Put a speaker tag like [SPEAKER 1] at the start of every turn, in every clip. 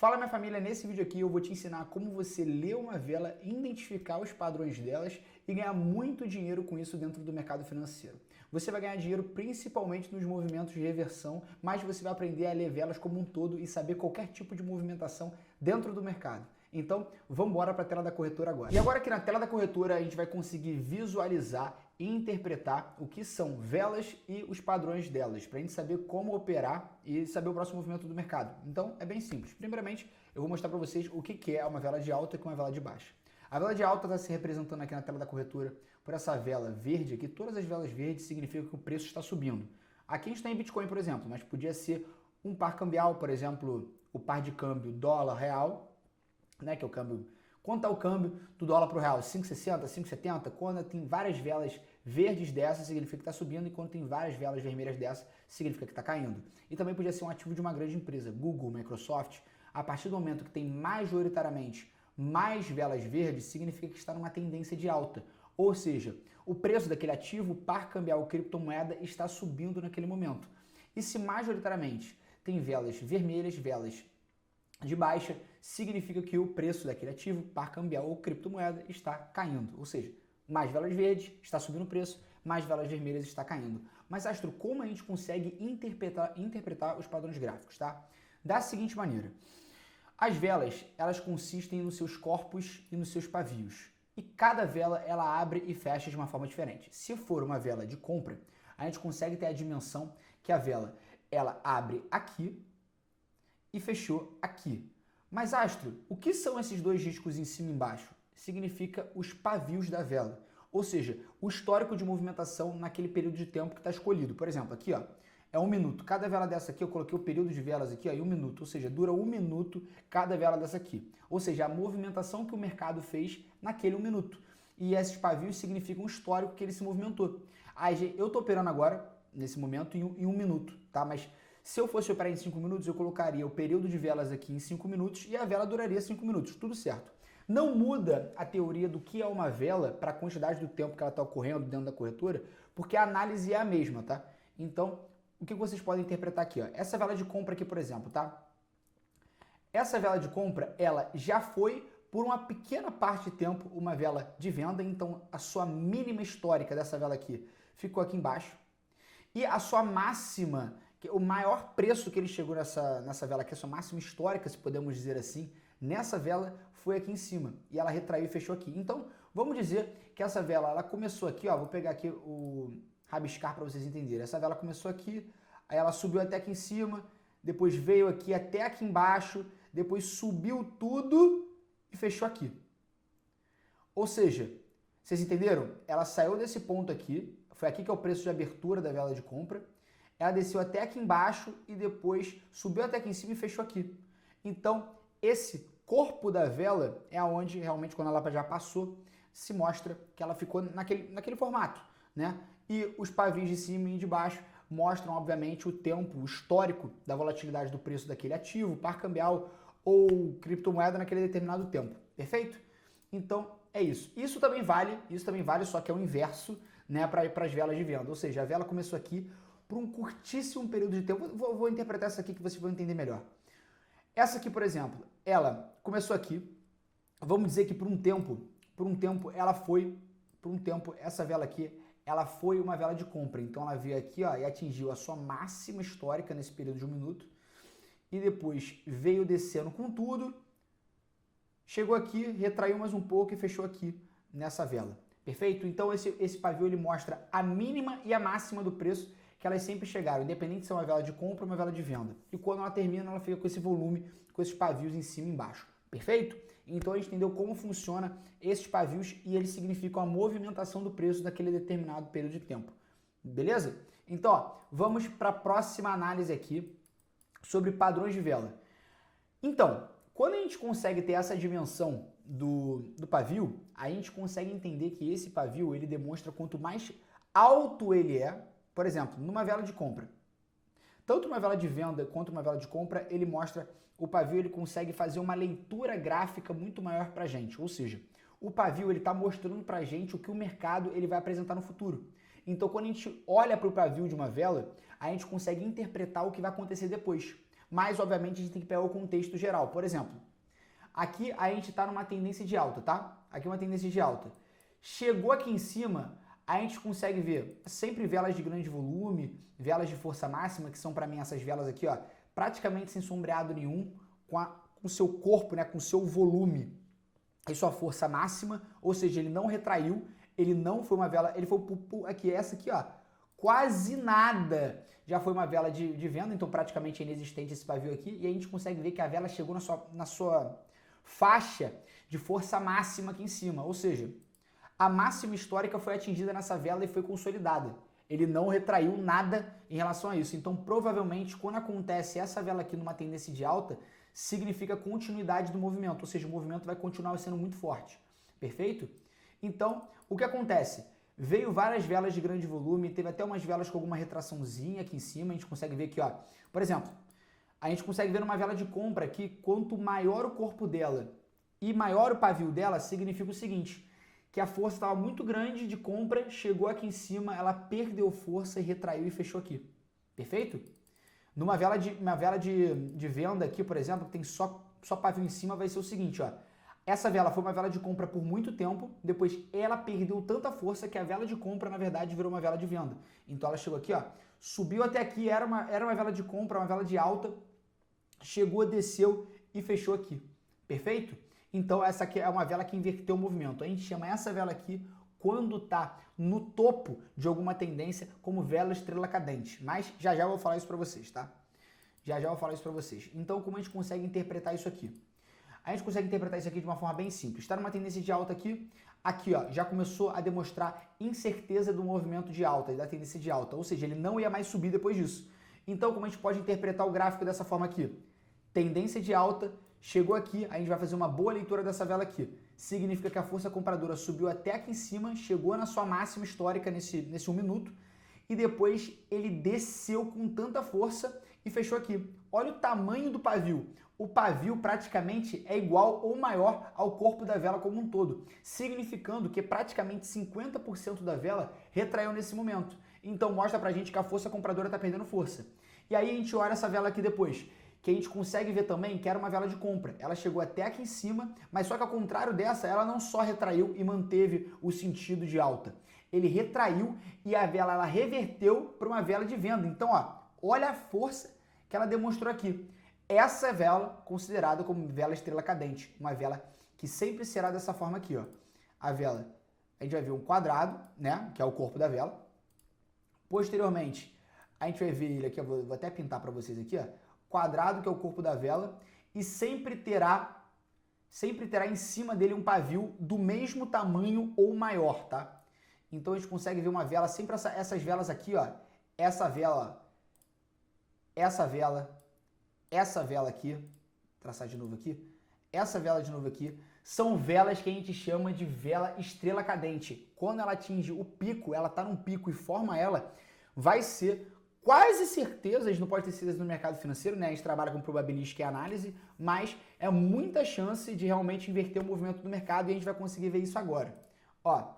[SPEAKER 1] Fala minha família, nesse vídeo aqui eu vou te ensinar como você ler uma vela, identificar os padrões delas e ganhar muito dinheiro com isso dentro do mercado financeiro. Você vai ganhar dinheiro principalmente nos movimentos de reversão, mas você vai aprender a ler velas como um todo e saber qualquer tipo de movimentação dentro do mercado. Então, vamos embora para a tela da corretora agora. E agora aqui na tela da corretora a gente vai conseguir visualizar e interpretar o que são velas e os padrões delas, para a gente saber como operar e saber o próximo movimento do mercado. Então, é bem simples. Primeiramente, eu vou mostrar para vocês o que é uma vela de alta e uma vela de baixa. A vela de alta está se representando aqui na tela da corretora por essa vela verde aqui. Todas as velas verdes significam que o preço está subindo. Aqui a gente está em Bitcoin, por exemplo, mas podia ser um par cambial, por exemplo, o par de câmbio dólar-real, né, que é o câmbio. Quanto está o câmbio do dólar para o real? 5,60, 5,70? Quando tem várias velas verdes dessas, significa que está subindo, e quando tem várias velas vermelhas dessas, significa que está caindo. E também podia ser um ativo de uma grande empresa, Google, Microsoft. A partir do momento que tem majoritariamente mais velas verdes, significa que está numa tendência de alta. Ou seja, o preço daquele ativo, par cambial ou criptomoeda, está subindo naquele momento. E se majoritariamente tem velas vermelhas, velas de baixa, significa que o preço daquele ativo, par cambial ou criptomoeda, está caindo. Ou seja, mais velas verdes, está subindo o preço, mais velas vermelhas está caindo. Mas, Astro, como a gente consegue interpretar os padrões gráficos, tá? Da seguinte maneira. As velas, elas consistem nos seus corpos e nos seus pavios. E cada vela, ela abre e fecha de uma forma diferente. Se for uma vela de compra, a gente consegue ter a dimensão que a vela, ela abre aqui e fechou aqui. Mas, Astro, o que são esses dois riscos em cima e embaixo? Significa os pavios da vela, ou seja, o histórico de movimentação naquele período de tempo que está escolhido. Por exemplo, aqui ó, é 1 minuto. Cada vela dessa aqui, eu coloquei o período de velas aqui ó, em 1 minuto, ou seja, dura 1 minuto cada vela dessa aqui. Ou seja, a movimentação que o mercado fez naquele 1 minuto. E esses pavios significam o histórico que ele se movimentou. Aí, eu estou operando agora, nesse momento, em 1 minuto, tá? Mas se eu fosse operar em 5 minutos, eu colocaria o período de velas aqui em 5 minutos e a vela duraria 5 minutos, tudo certo. Não muda a teoria do que é uma vela para a quantidade do tempo que ela está ocorrendo dentro da corretora, porque a análise é a mesma, tá? Então, o que vocês podem interpretar aqui, ó? Essa vela de compra aqui, por exemplo, tá? Essa vela de compra, ela já foi por uma pequena parte de tempo uma vela de venda, então a sua mínima histórica dessa vela aqui ficou aqui embaixo. E a sua máxima, o maior preço que ele chegou nessa vela aqui, a sua máxima histórica, se podemos dizer assim, nessa vela foi aqui em cima. E ela retraiu e fechou aqui. Então, vamos dizer que essa vela, ela começou aqui, ó, vou pegar aqui o rabiscar para vocês entenderem. Essa vela começou aqui, aí ela subiu até aqui em cima, depois veio aqui até aqui embaixo, depois subiu tudo e fechou aqui. Ou seja, vocês entenderam? Ela saiu desse ponto aqui, foi aqui que é o preço de abertura da vela de compra, ela desceu até aqui embaixo e depois subiu até aqui em cima e fechou aqui. Então, esse corpo da vela é onde realmente, quando ela já passou, se mostra que ela ficou naquele formato, né? E os pavios de cima e de baixo mostram, obviamente, o tempo, o histórico da volatilidade do preço daquele ativo, par cambial ou criptomoeda naquele determinado tempo. Perfeito? Então, é isso. Isso também vale, só que é o inverso, né, para as velas de venda. Ou seja, a vela começou aqui por um curtíssimo período de tempo. Vou interpretar essa aqui que vocês vão entender melhor. Essa aqui, por exemplo, ela começou aqui. Vamos dizer que por um tempo ela foi, essa vela aqui, ela foi uma vela de compra. Então ela veio aqui, ó, e atingiu a sua máxima histórica nesse período de 1 minuto. E depois veio descendo com tudo. Chegou aqui, retraiu mais um pouco e fechou aqui nessa vela. Perfeito? Então esse pavio ele mostra a mínima e a máxima do preço que elas sempre chegaram, independente se é uma vela de compra ou uma vela de venda. E quando ela termina, ela fica com esse volume, com esses pavios em cima e embaixo. Perfeito? Então a gente entendeu como funciona esses pavios e eles significam a movimentação do preço daquele determinado período de tempo. Beleza? Então, ó, vamos para a próxima análise aqui sobre padrões de vela. Então, quando a gente consegue ter essa dimensão do pavio, a gente consegue entender que esse pavio ele demonstra quanto mais alto ele é. Por exemplo, numa vela de compra. Tanto uma vela de venda quanto uma vela de compra, ele mostra, o pavio ele consegue fazer uma leitura gráfica muito maior para a gente. Ou seja, o pavio ele está mostrando para a gente o que o mercado ele vai apresentar no futuro. Então, quando a gente olha para o pavio de uma vela, a gente consegue interpretar o que vai acontecer depois. mas obviamente a gente tem que pegar o contexto geral. Por exemplo, aqui a gente está numa tendência de alta, tá? Aqui é uma tendência de alta. Chegou aqui em cima, a gente consegue ver sempre velas de grande volume, velas de força máxima, que são para mim essas velas aqui, ó, praticamente sem sombreado nenhum, com o seu corpo, né, com o seu volume e sua força máxima, ou seja, ele não retraiu, ele não foi uma vela, ele foi aqui, essa aqui, ó, quase nada. Já foi uma vela de venda, então praticamente inexistente esse pavio aqui, e a gente consegue ver que a vela chegou na sua faixa de força máxima aqui em cima, ou seja, a máxima histórica foi atingida nessa vela e foi consolidada. Ele não retraiu nada em relação a isso. Então, provavelmente, quando acontece essa vela aqui numa tendência de alta, significa continuidade do movimento, ou seja, o movimento vai continuar sendo muito forte. Perfeito? Então, o que acontece? Veio várias velas de grande volume, teve até umas velas com alguma retraçãozinha aqui em cima, a gente consegue ver aqui, ó. Por exemplo, a gente consegue ver numa vela de compra que quanto maior o corpo dela e maior o pavio dela, significa o seguinte, que a força estava muito grande de compra, chegou aqui em cima, ela perdeu força e retraiu e fechou aqui. Perfeito? Numa vela de venda aqui, por exemplo, que tem só pavio em cima, vai ser o seguinte, ó. Essa vela foi uma vela de compra por muito tempo, depois ela perdeu tanta força que a vela de compra, na verdade, virou uma vela de venda. Então ela chegou aqui, ó, subiu até aqui, era uma vela de compra, uma vela de alta, chegou, desceu e fechou aqui. Perfeito? Então essa aqui é uma vela que inverteu o movimento. A gente chama essa vela aqui, quando está no topo de alguma tendência, como vela estrela cadente. Mas já já eu vou falar isso para vocês, tá? Já já eu vou falar isso para vocês. Então como a gente consegue interpretar isso aqui? A gente consegue interpretar isso aqui de uma forma bem simples. Está numa tendência de alta aqui, ó, já começou a demonstrar incerteza do movimento de alta e da tendência de alta, ou seja, ele não ia mais subir depois disso. Então como a gente pode interpretar o gráfico dessa forma aqui? Tendência de alta, chegou aqui, a gente vai fazer uma boa leitura dessa vela aqui. Significa que a força compradora subiu até aqui em cima, chegou na sua máxima histórica nesse 1 minuto, e depois ele desceu com tanta força e fechou aqui. Olha o tamanho do pavio. O pavio praticamente é igual ou maior ao corpo da vela como um todo, significando que praticamente 50% da vela retraiu nesse momento. Então mostra pra gente que a força compradora está perdendo força. E aí a gente olha essa vela aqui depois, que a gente consegue ver também que era uma vela de compra. Ela chegou até aqui em cima, mas só que ao contrário dessa, ela não só retraiu e manteve o sentido de alta. Ele retraiu e a vela ela reverteu para uma vela de venda. Então, ó, olha a força que ela demonstrou aqui. Essa é vela considerada como vela estrela cadente, uma vela que sempre será dessa forma aqui, ó. A vela, a gente vai ver um quadrado, né, que é o corpo da vela. Posteriormente, a gente vai ver ele aqui, eu vou até pintar para vocês aqui, ó. Quadrado, que é o corpo da vela, e sempre terá em cima dele um pavio do mesmo tamanho ou maior, tá? Então a gente consegue ver uma vela, sempre essas velas aqui, ó, essa vela aqui, traçar de novo aqui, essa vela de novo aqui, são velas que a gente chama de vela estrela cadente. Quando ela atinge o pico, ela tá num pico e forma ela, vai ser quase certeza, a gente não pode ter certeza no mercado financeiro, né? A gente trabalha com probabilística e análise, mas é muita chance de realmente inverter o movimento do mercado e a gente vai conseguir ver isso agora. Ó,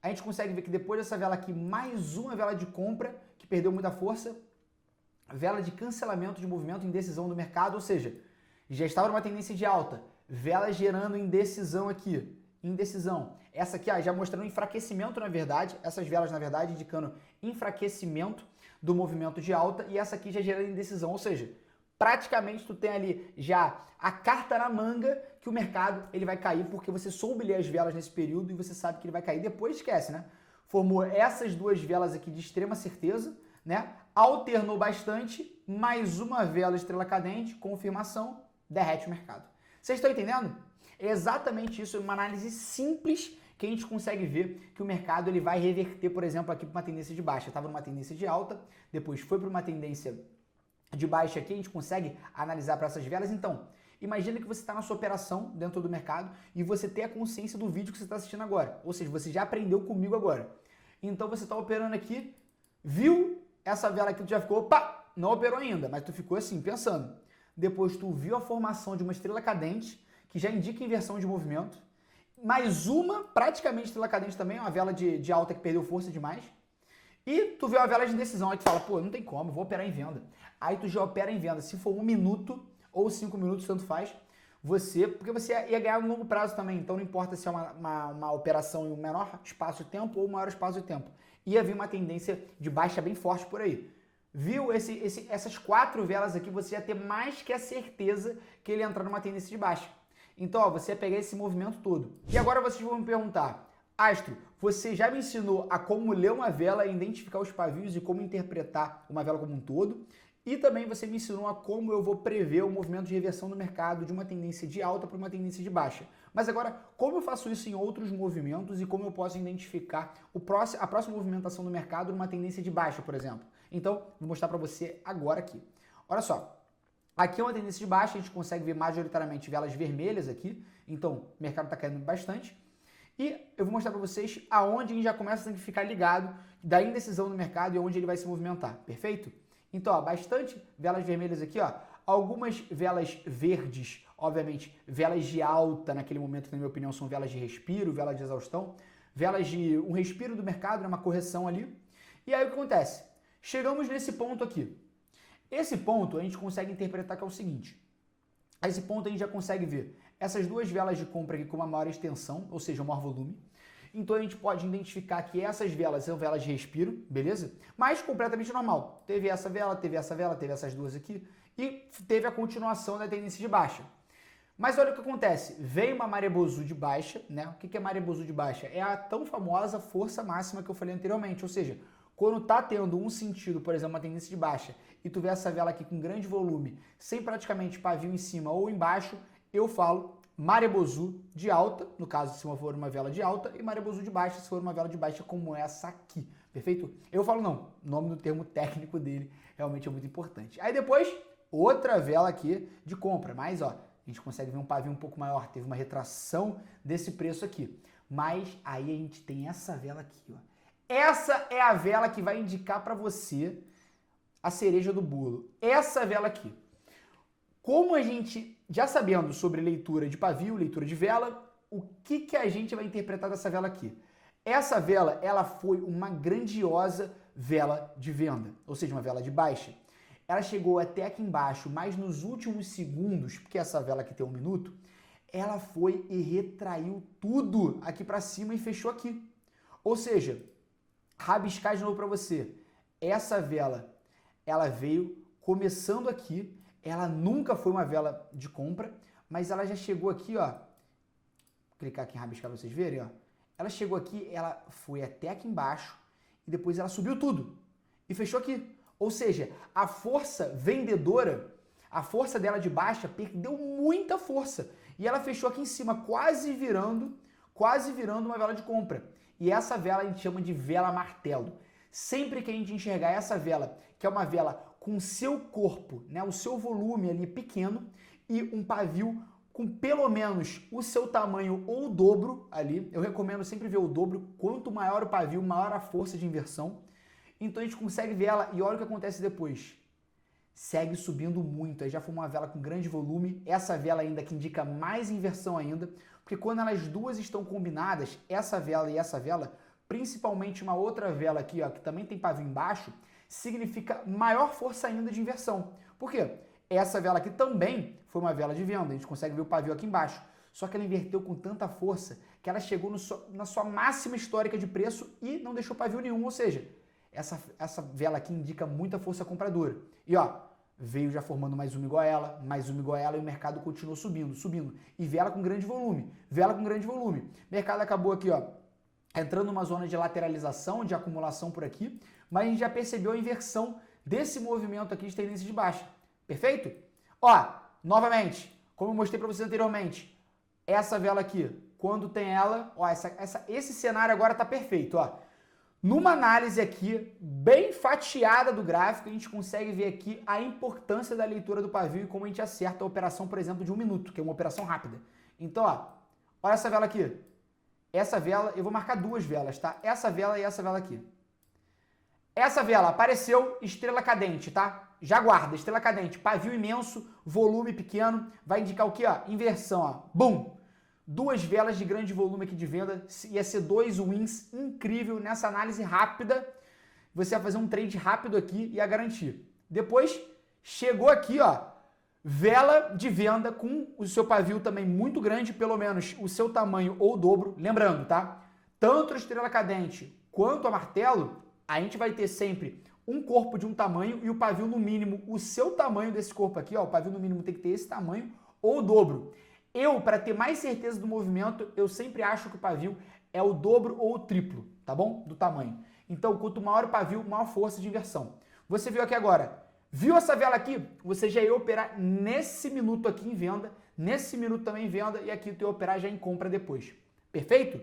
[SPEAKER 1] a gente consegue ver que depois dessa vela aqui, mais uma vela de compra, que perdeu muita força, vela de cancelamento de movimento, indecisão do mercado, ou seja, já estava numa tendência de alta, vela gerando indecisão aqui, indecisão. Essa aqui, ó, já mostrando enfraquecimento, na verdade, essas velas, na verdade, indicando enfraquecimento do movimento de alta, e essa aqui já gerando indecisão, ou seja, praticamente tu tem ali já a carta na manga que o mercado ele vai cair, porque você soube ler as velas nesse período e você sabe que ele vai cair, depois esquece, né? Formou essas duas velas aqui de extrema certeza, né? Alternou bastante, mais uma vela estrela cadente, confirmação, derrete o mercado. Vocês estão entendendo? É exatamente isso, é uma análise simples que a gente consegue ver que o mercado ele vai reverter, por exemplo, aqui para uma tendência de baixa. Estava numa tendência de alta, depois foi para uma tendência de baixa aqui, a gente consegue analisar para essas velas. Então, imagina que você está na sua operação dentro do mercado e você tem a consciência do vídeo que você está assistindo agora. Ou seja, você já aprendeu comigo agora. Então você está operando aqui, viu essa vela aqui, tu já ficou, opa, não operou ainda, mas tu ficou assim, pensando. Depois tu viu a formação de uma estrela cadente, que já indica inversão de movimento. Mais uma, praticamente estrela cadente também, uma vela de alta que perdeu força demais. E tu vê uma vela de indecisão, aí tu fala, pô, não tem como, eu vou operar em venda. Aí tu já opera em venda. Se for 1 minuto ou 5 minutos, tanto faz, porque você ia ganhar no longo prazo também, então não importa se é uma operação em um menor espaço de tempo ou um maior espaço de tempo. Ia vir uma tendência de baixa bem forte por aí. Viu essas 4 velas aqui, você ia ter mais que a certeza que ele ia entrar numa tendência de baixa. Então, ó, você ia pegar esse movimento todo. E agora vocês vão me perguntar, Astro, você já me ensinou a como ler uma vela, identificar os pavios e como interpretar uma vela como um todo. E também você me ensinou a como eu vou prever o movimento de reversão do mercado de uma tendência de alta para uma tendência de baixa. Mas agora, como eu faço isso em outros movimentos e como eu posso identificar a próxima movimentação do mercado numa tendência de baixa, por exemplo? Então, vou mostrar para você agora aqui. Olha só, aqui é uma tendência de baixa, a gente consegue ver majoritariamente velas vermelhas aqui, então o mercado está caindo bastante. E eu vou mostrar para vocês aonde a gente já começa a ter que ficar ligado da indecisão do mercado e onde ele vai se movimentar, perfeito? Então, ó, bastante velas vermelhas aqui, ó. Algumas velas verdes, obviamente, velas de alta naquele momento, que na minha opinião são velas de respiro, velas de exaustão, velas de um respiro do mercado, né, uma correção ali. E aí o que acontece? Chegamos nesse ponto aqui. Esse ponto a gente consegue interpretar que é o seguinte. A esse ponto a gente já consegue ver essas 2 velas de compra aqui com uma maior extensão, ou seja, um maior volume. Então a gente pode identificar que essas velas são velas de respiro, beleza? Mas completamente normal. Teve essa vela, teve essa vela, teve essas 2 aqui e teve a continuação da tendência de baixa. Mas olha o que acontece, vem uma maré Bozu de baixa, né? O que é maré Bozu de baixa? É a tão famosa força máxima que eu falei anteriormente, ou seja, quando tá tendo um sentido, por exemplo, uma tendência de baixa, e tu vê essa vela aqui com grande volume, sem praticamente pavio em cima ou embaixo, eu falo maré Bozu de alta, no caso se for uma vela de alta, e maré Bozu de baixa se for uma vela de baixa como essa aqui, perfeito? Eu falo não, o nome do termo técnico dele realmente é muito importante. Aí depois, outra vela aqui de compra, mas ó, a gente consegue ver um pavio um pouco maior, teve uma retração desse preço aqui. Mas aí a gente tem essa vela aqui, ó. Essa é a vela que vai indicar para você a cereja do bolo. Essa vela aqui. Como a gente, já sabendo sobre leitura de pavio, leitura de vela, o que a gente vai interpretar dessa vela aqui? Essa vela, ela foi uma grandiosa vela de venda, ou seja, uma vela de baixa. Ela chegou até aqui embaixo, mas nos últimos segundos, porque essa vela aqui tem 1 minuto, ela foi e retraiu tudo aqui para cima e fechou aqui. Ou seja, rabiscar de novo para você. Essa vela, ela veio começando aqui, ela nunca foi uma vela de compra, mas ela já chegou aqui, ó. Vou clicar aqui em rabiscar para vocês verem, ó. Ela chegou aqui, ela foi até aqui embaixo e depois ela subiu tudo e fechou aqui. Ou seja, a força vendedora, a força dela de baixa perdeu muita força e ela fechou aqui em cima, quase virando uma vela de compra. E essa vela a gente chama de vela martelo. Sempre que a gente enxergar essa vela, que é uma vela com o seu corpo, né, o seu volume ali pequeno e um pavio com pelo menos o seu tamanho ou o dobro ali, eu recomendo sempre ver o dobro, quanto maior o pavio, maior a força de inversão. Então a gente consegue ver ela e olha o que acontece depois. Segue subindo muito, aí já foi uma vela com grande volume, essa vela ainda que indica mais inversão ainda, porque quando elas duas estão combinadas, essa vela e essa vela, principalmente uma outra vela aqui, ó, que também tem pavio embaixo, significa maior força ainda de inversão. Por quê? Essa vela aqui também foi uma vela de venda, a gente consegue ver o pavio aqui embaixo, só que ela inverteu com tanta força que ela chegou na sua máxima histórica de preço e não deixou pavio nenhum, ou seja, essa vela aqui indica muita força compradora. E ó, veio já formando mais uma igual a ela e o mercado continuou subindo. E vela com grande volume. O mercado acabou aqui, ó, entrando numa zona de lateralização, de acumulação por aqui, mas a gente já percebeu a inversão desse movimento aqui de tendência de baixa. Perfeito? Ó, novamente, como eu mostrei para vocês anteriormente, essa vela aqui, quando tem ela, ó, esse cenário agora tá perfeito, ó. Numa análise aqui, bem fatiada do gráfico, a gente consegue ver aqui a importância da leitura do pavio e como a gente acerta a operação, por exemplo, de 1 minuto, que é uma operação rápida. Então, ó, olha essa vela aqui. Essa vela, eu vou marcar 2 velas, tá? Essa vela e essa vela aqui. Essa vela apareceu estrela cadente, tá? Já guarda, estrela cadente, pavio imenso, volume pequeno, vai indicar o quê, ó? Inversão, ó. Bum! 2 velas de grande volume aqui de venda, ia ser 2 wins incrível nessa análise rápida você vai fazer um trade rápido aqui e ia garantir. Depois, chegou aqui, ó, vela de venda com o seu pavio também muito grande, pelo menos o seu tamanho ou o dobro. Lembrando, tá? Tanto a estrela cadente quanto a martelo, a gente vai ter sempre um corpo de um tamanho e o pavio no mínimo, o seu tamanho desse corpo aqui, ó, o pavio no mínimo tem que ter esse tamanho ou o dobro. Eu, para ter mais certeza do movimento, eu sempre acho que o pavio é o dobro ou o triplo, tá bom? Do tamanho. Então, quanto maior o pavio, maior força de inversão. Você viu aqui agora, viu essa vela aqui? Você já ia operar nesse minuto aqui em venda, nesse minuto também em venda e aqui tu ia operar já em compra depois. Perfeito?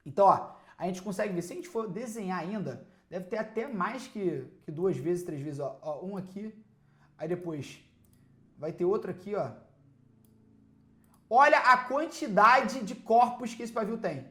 [SPEAKER 1] Então, ó, a gente consegue ver, se a gente for desenhar ainda, deve ter até mais que 2 vezes, 3 vezes, ó, um aqui, aí depois vai ter outro aqui, ó. Olha a quantidade de corpos que esse pavio tem.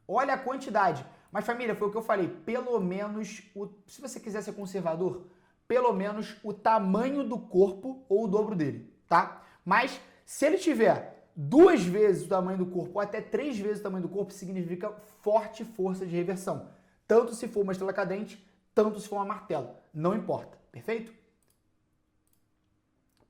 [SPEAKER 1] Olha a quantidade. Mas, família, foi o que eu falei, pelo menos, se você quiser ser conservador, pelo menos o tamanho do corpo ou o dobro dele, tá? Mas, se ele tiver 2 vezes o tamanho do corpo ou até 3 vezes o tamanho do corpo, significa forte força de reversão. Tanto se for uma estrela cadente, tanto se for uma martelo. Não importa. Perfeito?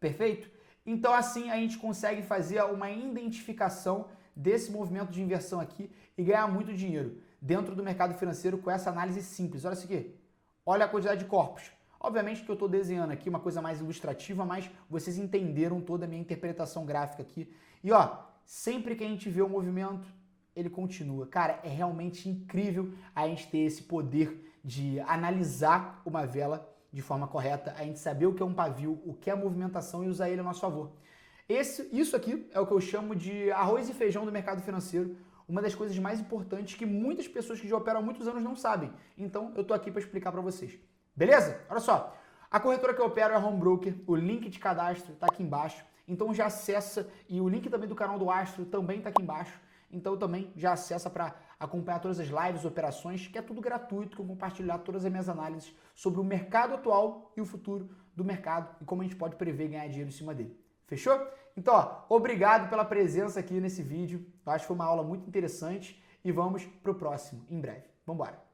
[SPEAKER 1] Perfeito? Então, assim, a gente consegue fazer uma identificação desse movimento de inversão aqui e ganhar muito dinheiro dentro do mercado financeiro com essa análise simples. Olha isso aqui. Olha a quantidade de corpos. Obviamente que eu estou desenhando aqui uma coisa mais ilustrativa, mas vocês entenderam toda a minha interpretação gráfica aqui. E ó, sempre que a gente vê o movimento, ele continua. Cara, é realmente incrível a gente ter esse poder de analisar uma vela de forma correta, a gente saber o que é um pavio, o que é a movimentação e usar ele a nosso favor. Isso aqui é o que eu chamo de arroz e feijão do mercado financeiro, uma das coisas mais importantes que muitas pessoas que já operam há muitos anos não sabem. Então, eu tô aqui para explicar para vocês. Beleza? Olha só, a corretora que eu opero é a Home Broker, o link de cadastro tá aqui embaixo, então já acessa, e o link também do canal do Astro também tá aqui embaixo, então também já acessa para acompanhar todas as lives, operações, que é tudo gratuito, que eu compartilhar todas as minhas análises sobre o mercado atual e o futuro do mercado e como a gente pode prever e ganhar dinheiro em cima dele. Fechou? Então, ó, obrigado pela presença aqui nesse vídeo. Eu acho que foi uma aula muito interessante e vamos pro próximo em breve. Vambora!